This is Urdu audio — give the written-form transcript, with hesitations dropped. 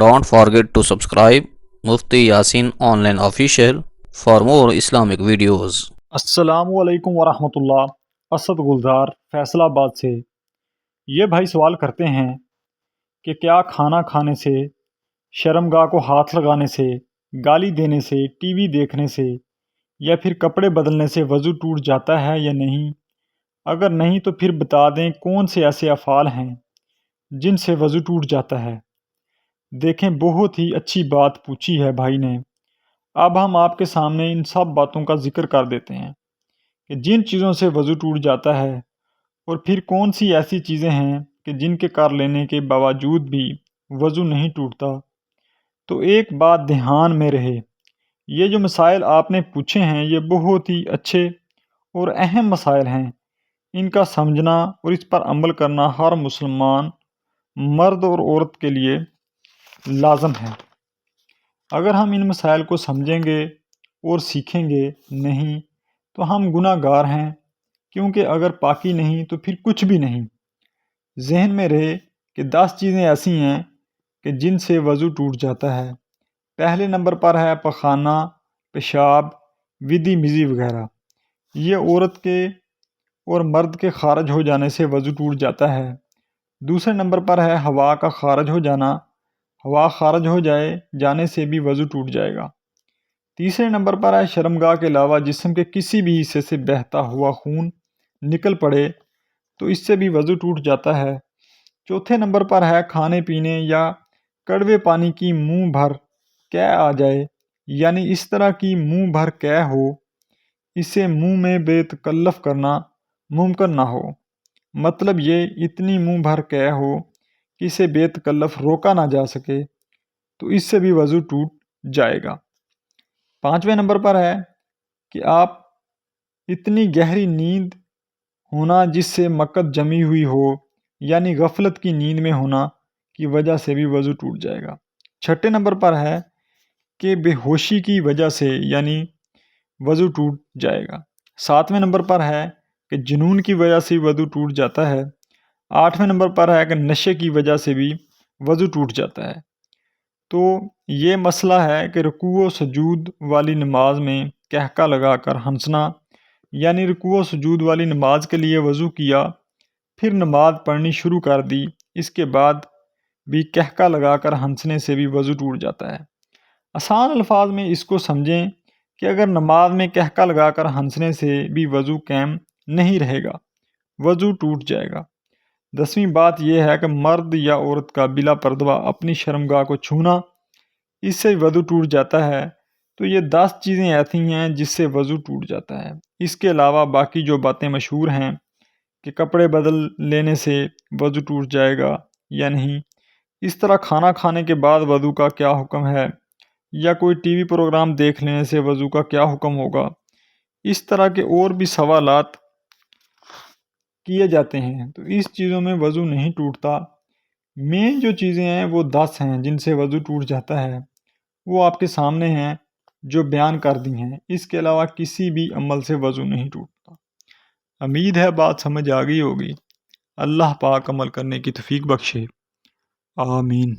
Don't forget to subscribe Mufti Yasin Online Official for more Islamic videos. السلام علیکم ورحمۃ اللہ۔ اسد گلزار فیصل آباد سے یہ بھائی سوال کرتے ہیں کہ کیا کھانا کھانے سے، شرمگاہ کو ہاتھ لگانے سے، گالی دینے سے، ٹی وی دیکھنے سے یا پھر کپڑے بدلنے سے وضو ٹوٹ جاتا ہے یا نہیں؟ اگر نہیں تو پھر بتا دیں کون سے ایسے افعال ہیں جن سے وضو ٹوٹ جاتا ہے۔ دیکھیں، بہت ہی اچھی بات پوچھی ہے بھائی نے۔ اب ہم آپ کے سامنے ان سب باتوں کا ذکر کر دیتے ہیں کہ جن چیزوں سے وضو ٹوٹ جاتا ہے، اور پھر کون سی ایسی چیزیں ہیں کہ جن کے کر لینے کے باوجود بھی وضو نہیں ٹوٹتا۔ تو ایک بات دھیان میں رہے، یہ جو مسائل آپ نے پوچھے ہیں یہ بہت ہی اچھے اور اہم مسائل ہیں۔ ان کا سمجھنا اور اس پر عمل کرنا ہر مسلمان مرد اور عورت کے لیے لازم ہے۔ اگر ہم ان مسائل کو سمجھیں گے اور سیکھیں گے نہیں تو ہم گناہ گار ہیں، کیونکہ اگر پاکی نہیں تو پھر کچھ بھی نہیں۔ ذہن میں رہے کہ 10 چیزیں ایسی ہیں کہ جن سے وضو ٹوٹ جاتا ہے۔ پہلے نمبر پر ہے پخانہ، پیشاب، ودی مزی وغیرہ۔ یہ عورت کے اور مرد کے خارج ہو جانے سے وضو ٹوٹ جاتا ہے۔ دوسرے نمبر پر ہے ہوا کا خارج ہو جانا۔ ہوا خارج ہو جانے سے بھی وضو ٹوٹ جائے گا۔ تیسرے نمبر پر ہے شرمگاہ کے علاوہ جسم کے کسی بھی حصے سے بہتا ہوا خون نکل پڑے تو اس سے بھی وضو ٹوٹ جاتا ہے۔ چوتھے نمبر پر ہے کھانے پینے یا کڑوے پانی کی منہ بھر قے آ جائے، یعنی اس طرح کی منہ بھر قے ہو، اسے منہ میں بے تکلف کرنا ممکن نہ ہو۔ مطلب یہ اتنی منہ بھر قے ہو کہ اسے بے تکلف روکا نہ جا سکے تو اس سے بھی وضو ٹوٹ جائے گا۔ پانچویں نمبر پر ہے کہ آپ اتنی گہری نیند ہونا جس سے مکت جمی ہوئی ہو، یعنی غفلت کی نیند میں ہونا کی وجہ سے بھی وضو ٹوٹ جائے گا۔ چھٹے نمبر پر ہے کہ بے ہوشی کی وجہ سے یعنی وضو ٹوٹ جائے گا۔ ساتویں نمبر پر ہے کہ جنون کی وجہ سے وضو ٹوٹ جاتا ہے۔ آٹھویں نمبر پر ہے کہ نشے کی وجہ سے بھی وضو ٹوٹ جاتا ہے۔ تو یہ مسئلہ ہے کہ رکوع و سجود والی نماز میں قہقہ لگا کر ہنسنا، یعنی رکوع و سجود والی نماز کے لیے وضو کیا، پھر نماز پڑھنی شروع کر دی، اس کے بعد بھی قہقہ لگا کر ہنسنے سے بھی وضو ٹوٹ جاتا ہے۔ آسان الفاظ میں اس کو سمجھیں کہ اگر نماز میں قہقہ لگا کر ہنسنے سے بھی وضو قائم نہیں رہے گا، وضو ٹوٹ جائے گا۔ 10ویں بات یہ ہے کہ مرد یا عورت کا بلا پردہ اپنی شرمگاہ کو چھونا، اس سے وضو ٹوٹ جاتا ہے۔ تو یہ 10 چیزیں ایسی ہیں جس سے وضو ٹوٹ جاتا ہے۔ اس کے علاوہ باقی جو باتیں مشہور ہیں کہ کپڑے بدل لینے سے وضو ٹوٹ جائے گا یا نہیں، اس طرح کھانا کھانے کے بعد وضو کا کیا حکم ہے، یا کوئی ٹی وی پروگرام دیکھ لینے سے وضو کا کیا حکم ہوگا، اس طرح کے اور بھی سوالات کیے جاتے ہیں۔ تو اس چیزوں میں وضو نہیں ٹوٹتا۔ مین جو چیزیں ہیں وہ 10 ہیں جن سے وضو ٹوٹ جاتا ہے، وہ آپ کے سامنے ہیں جو بیان کر دی ہیں۔ اس کے علاوہ کسی بھی عمل سے وضو نہیں ٹوٹتا۔ امید ہے بات سمجھ آ گئی ہوگی۔ اللہ پاک عمل کرنے کی توفیق بخشے، آمین۔